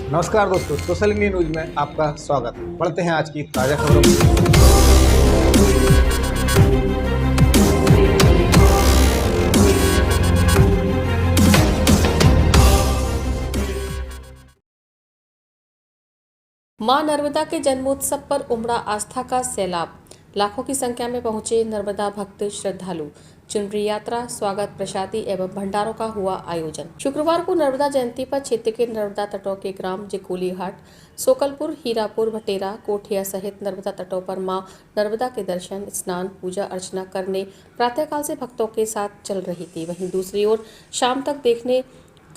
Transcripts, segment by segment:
नमस्कार दोस्तों, social India news में आपका स्वागत। बढ़ते हैं आज की ताज़ा खबरों में। मां नर्मदा के जन्मोत्सव पर उमड़ा आस्था का सैलाब। लाखों की संख्या में पहुंचे नर्मदा भक्त श्रद्धालु। चुनरी यात्रा, स्वागत प्रसादी एवं भंडारों का हुआ आयोजन। शुक्रवार को नर्मदा जयंती पर क्षेत्र के नर्मदा तटों के ग्राम जिकोली घाट, सोकलपुर, हीरापुर, भटेरा, कोठिया सहित नर्मदा तटों पर मां नर्मदा के दर्शन, स्नान, पूजा अर्चना करने प्रातःकाल से भक्तों के साथ चल रही थी। वहीं दूसरी ओर शाम तक देखने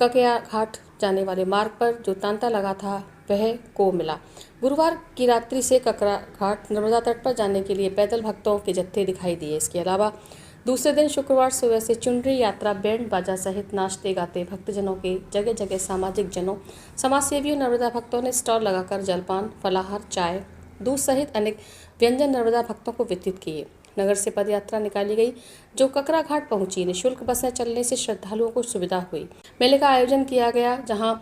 ककया घाट जाने वाले मार्ग पर जो तांता लगा था वह को मिला। गुरुवार की रात्रि से ककरा घाट नर्मदा तट पर जाने के लिए पैदल भक्तों के जत्थे दिखाई दिए। इसके अलावा दूसरे दिन शुक्रवार सुबह से चुनरी यात्रा, बैंड बाजा सहित नाचते गाते भक्तजनों के जगह जगह सामाजिक जनों, समाजसेवियों, नर्मदा भक्तों ने स्टॉल लगाकर जलपान, फलाहार, चाय, दूध सहित अनेक व्यंजन नर्मदा भक्तों को वितरित किए। नगर से पद यात्रा निकाली गई जो ककरा घाट पहुंची। निःशुल्क बसें चलने से श्रद्धालुओं को सुविधा हुई। मेले का आयोजन किया गया जहां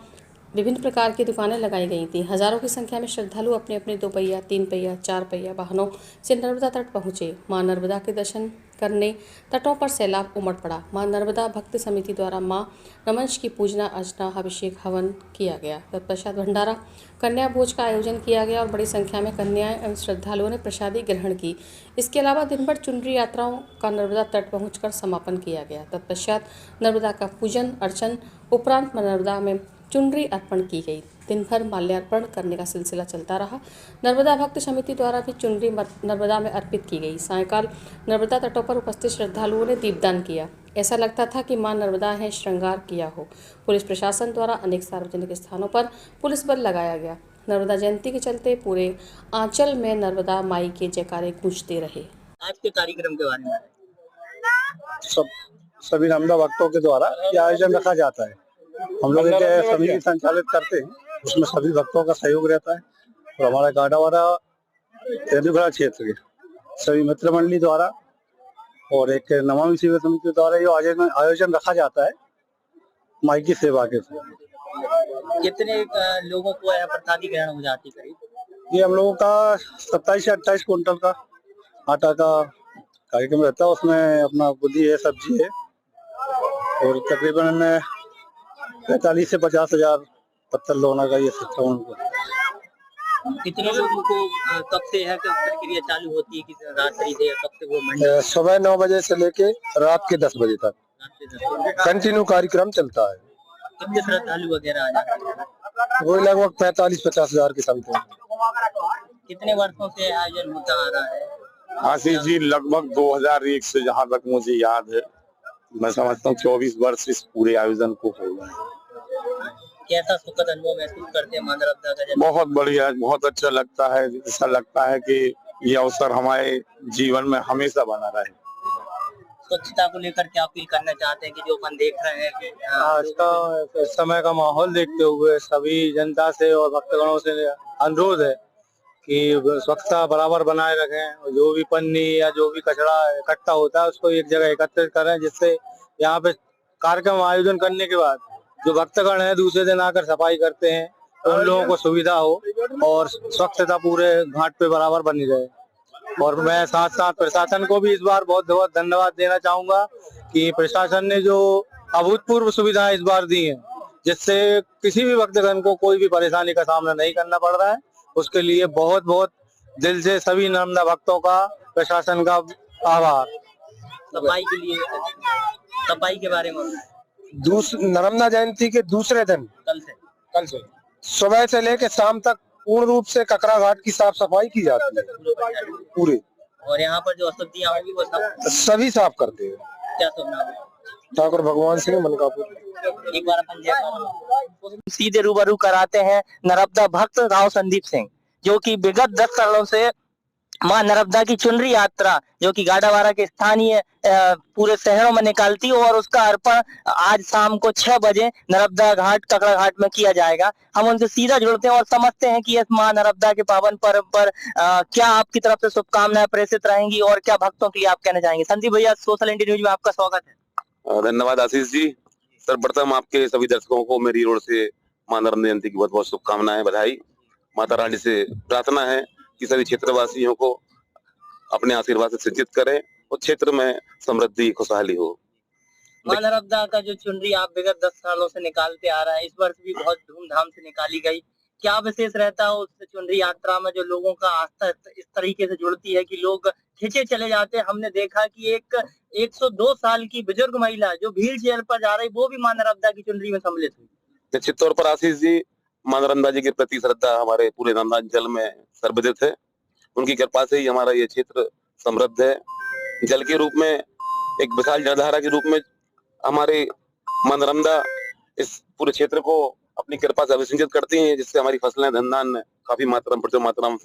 विभिन्न प्रकार की दुकानें लगाई गई थी। हजारों की संख्या में श्रद्धालु अपने अपने 2 पहिया, 3 पहिया, 4 पहिया वाहनों से नर्मदा तट पहुंचे। मां नर्मदा के दर्शन करने तटों पर सैलाब उमड़ पड़ा। मां नर्मदा भक्त समिति द्वारा मां नमंश की पूजना अर्चना, अभिषेक, हवन किया गया। तत्पश्चात भंडारा, कन्या भोज का आयोजन किया गया और बड़ी संख्या में कन्याएं एवं श्रद्धालुओं ने प्रसादी ग्रहण की। इसके अलावा दिन भर चुनरी यात्राओं का नर्मदा तट पहुंचकर समापन किया गया। तत्पश्चात नर्मदा का पूजन अर्चन उपरांत नर्मदा में चुनरी अर्पण की गई। दिन भर माल्यार्पण करने का सिलसिला चलता रहा। नर्मदा भक्त समिति द्वारा भी चुनरी नर्मदा में अर्पित की गई। सायंकाल नर्मदा तटों पर उपस्थित श्रद्धालुओं ने दीपदान किया। ऐसा लगता था कि मां नर्मदा है श्रृंगार किया हो। पुलिस प्रशासन द्वारा अनेक सार्वजनिक स्थानों पर पुलिस बल लगाया गया। नर्मदा जयंती के चलते पूरे आंचल में नर्मदा माई के जयकारे गूंजते रहे। आज के कार्यक्रम के बारे में सभी नर्मदा भक्तों के द्वारा यह आयोजन रखा जाता है। हम लोग एक समिति संचालित करते हैं, उसमें सभी भक्तों का सहयोग रहता है और हमारा गाडावाड़ा तेंदुलखड़ा क्षेत्र के सभी मित्र मंडली द्वारा और एक नमामि शिविर समिति द्वारा ये आयोजन रखा जाता है माई की सेवा के साथ। कितने लोगों को यहाँ प्रसादी ग्रहण हो जाती करीब? ये हम लोगों का 27 से 28 कुंटल का आटा का कार्यक्रम रहता है। उसमें अपना बुद्धि है, सब्जी है और तकरीबन 45 से 50 हजार पत्थर लोना का ये सिस्टम। कितने लोगों को कब से है प्रक्रिया चालू होती है? किस रात्रि से कब से वो मंडप? सुबह 9 बजे से लेके रात के 10 बजे तक कंटिन्यू कार्यक्रम चलता है। कितने श्रद्धालु वगैरह आ जाते हैं? वो लगभग 45-50 हजार के समथिंग। कितने वर्षों से आयोजन होता आ रहा है? आशीष जी, लगभग 2001 से जहाँ तक मुझे याद है, मैं समझता हूँ 24 वर्ष इस पूरे आयोजन को हो गए। कैसा सुखद अनुभव महसूस करते हैं मां नर्मदा का जन्म? बहुत बढ़िया, बहुत अच्छा लगता है। ऐसा लगता है कि ये अवसर हमारे जीवन में हमेशा बना रहे। स्वच्छता को लेकर क्या अपील करना चाहते हैं कि जो अपन देख रहे हैं कि आज का समय का माहौल देखते हुए सभी जनता से और भक्तगणों से अनुरोध है कि स्वच्छता बराबर बनाए रखें और जो भी पन्नी या जो भी कचरा इकट्ठा होता है उसको एक जगह एकत्रित करें, जिससे यहाँ पे कार्यक्रम आयोजन करने के बाद जो भक्तगण है दूसरे दिन आकर सफाई करते हैं तो उन लोगों को सुविधा हो और स्वच्छता पूरे घाट पे बराबर बनी रहे। और मैं साथ साथ प्रशासन को भी इस बार बहुत बहुत धन्यवाद देना चाहूंगा कि प्रशासन ने जो अभूतपूर्व सुविधाएं इस बार दी हैं, जिससे किसी भी भक्तगण को कोई भी परेशानी का सामना नहीं करना पड़ रहा है। उसके लिए बहुत बहुत दिल से सभी नर्मदा भक्तों का, प्रशासन का आभार। सफाई के लिए, सफाई के बारे में नर्मदा जयंती के दूसरे दिन कल से सुबह से लेकर शाम तक पूर्ण रूप से ककरा घाट की साफ सफाई की जाती है पूरे। और यहाँ पर जो अशुद्धियाँ होंगी वो सभी साफ करते हैं। क्या सब नाम है? ठाकुर भगवान सिंह मनकापुर। एक बार अपन सीधे रूबरू कराते हैं नर्मदा भक्त राव संदीप सिंह, जो कि विगत 10 सालों से मां नर्मदा की चुनरी यात्रा जो कि गाडावाड़ा के स्थानीय पूरे शहरों में निकालती है और उसका अर्पण आज शाम को 6 बजे नर्मदा घाट, ककरा घाट में किया जाएगा। हम उनसे सीधा जुड़ते हैं और समझते हैं कि इस मां नर्मदा के पावन पर्व पर क्या आपकी तरफ से शुभकामनाएं प्रेषित रहेंगी और क्या भक्तों के लिए आप कहना चाहेंगे। संदीप भैया, सोशल इंडिया न्यूज में आपका स्वागत है। धन्यवाद आशीष जी। सर्वप्रथम आपके सभी दर्शकों को मेरी ओर से मां नर्मदा जयंती की बहुत बहुत शुभकामनाएं, बधाई। माता रानी से प्रार्थना है कि सभी क्षेत्रवासियों को अपने आशीर्वाद से सिंचित करें और क्षेत्र में समृद्धि खुशहाली हो। मां नर्मदा का जो चुनरी आप विगत 10 सालों से निकालते आ रहा है, इस वर्ष भी बहुत धूमधाम से निकाली गई। क्या विशेष रहता है उस चुनरी यात्रा में जो लोगों का आस्था इस तरीके से जुड़ती है कि लोग खींचे चले जाते हैं? हमने देखा कि एक 102 साल की बुजुर्ग महिला जो व्हील चेयर पर जा रही, वो भी मां नर्मदा की चुनरी में सम्मिलित हुई। निश्चित तौर पर आशीष जी, मां नर्मदा जी के प्रति श्रद्धा हमारे पूरे नर्मदांचल में सर्वविदित है। उनकी कृपा से ही हमारा ये क्षेत्र समृद्ध है। जल के रूप में, एक विशाल जलधारा के रूप में हमारे मां नर्मदा इस पूरे क्षेत्र को अपनी कृपा से अभिसिंचित करती हैं, जिससे हमारी फसलें, धन धान काफी मात्रा में, प्रचुर मात्रा में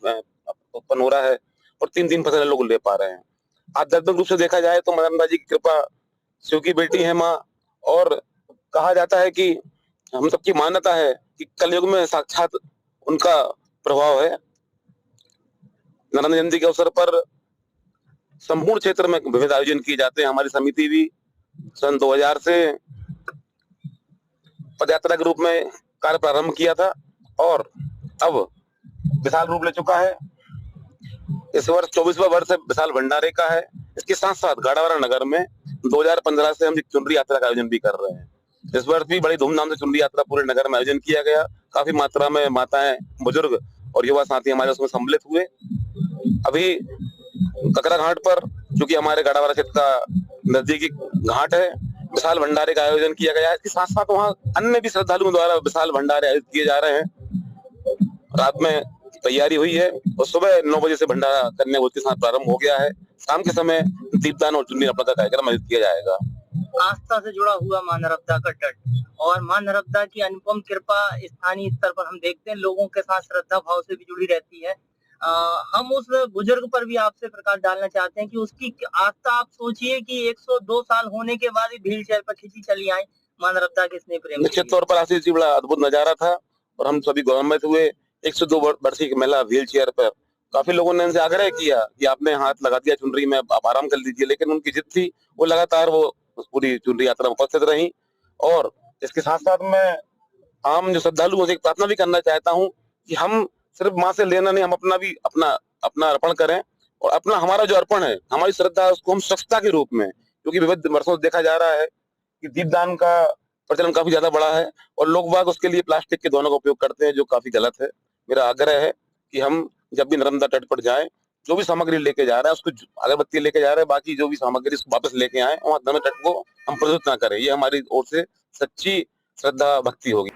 उत्पन्न हो रहा है और 3 फसलें लोग ले पा रहे हैं। आध्यात्मिक रूप से देखा जाए तो मां नर्मदा जी की कृपा, शिव की बेटी है माँ, और कहा जाता है कि हम सबकी मान्यता है कि कलयुग में साक्षात उनका प्रभाव है। नर्मदा जयंती के अवसर पर संपूर्ण क्षेत्र में विविध आयोजन किए जाते हैं। हमारी समिति भी सन 2000 से पदयात्रा के रूप में कार्य प्रारंभ किया था और अब विशाल रूप ले चुका है। इस वर्ष 24वां वर्ष विशाल भंडारे का है। इसके साथ साथ गाड़ावारा नगर में 2015 से हम एक चुनरी यात्रा का आयोजन भी कर रहे हैं। इस वर्ष भी बड़ी धूमधाम से चुनरी यात्रा पूरे नगर में आयोजन किया गया। काफी मात्रा में माताएं, बुजुर्ग और युवा साथी हमारे उसमें सम्मिलित हुए। अभी ककरा घाट पर, जो कि हमारे गाड़ावारा क्षेत्र का नजदीकी घाट है, विशाल भंडारे का आयोजन किया गया है। इसके साथ साथ वहाँ अन्य भी श्रद्धालुओं द्वारा विशाल भंडारे आयोजित किए जा रहे हैं। रात में तैयारी हुई है और सुबह 9 बजे से भंडारा कन्या भोज के साथ प्रारंभ हो गया है। शाम के समय दीपदान और चुनरी अर्पण का कार्यक्रम आयोजित किया जाएगा। आस्था से जुड़ा हुआ मां नर्मदा का तट और मां नर्मदा की अनुपम कृपा स्थानीय स्तर पर हम देखते हैं, लोगों के साथ श्रद्धा भाव से भी जुड़ी रहती है। हम उस बुजुर्ग पर भी आपसे प्रकाश डालना चाहते हैं कि उसकी आस्था, आप सोचिए कि 102 साल होने के बाद भी व्हील चेयर पर खींची चली आई मां नर्मदा के स्नेह प्रेम। निश्चित तौर पर आशीष जी, बड़ा अद्भुत नजारा था और हम सभी गौरवान्वित हुए। 102 वर्षीय की महिला व्हील चेयर पर, काफी लोगों ने उनसे आग्रह किया कि आपने हाथ लगा दिया चुनरी में, आप आराम कर लीजिए, लेकिन उनकी जिद थी, वो लगातार वो उस पूरी चुनरी यात्रा में उपस्थित रही। और इसके साथ साथ मैं आम जो श्रद्धालु मुझे प्रार्थना भी करना चाहता हूँ कि हम सिर्फ माँ से लेना नहीं, हम अपना अर्पण करें और अपना हमारा जो अर्पण है, हमारी श्रद्धा है, उसको हम स्वच्छता के रूप में, क्योंकि विविध वर्षों से देखा जा रहा है कि दीपदान का प्रचलन काफी ज्यादा बढ़ा है और लोग बाग उसके लिए प्लास्टिक के दोनों का उपयोग करते हैं, जो काफी गलत है। मेरा आग्रह है कि हम जब भी नर्मदा तट पर जाएं, जो भी सामग्री लेके जा रहे हैं, उसको अगरबत्ती लेके जा रहे हैं, बाकी जो भी सामग्री उसको वापस लेके आए, वहां नर्मदा तट को हम प्रदूषित ना करें। ये हमारी ओर से सच्ची श्रद्धा भक्ति होगी।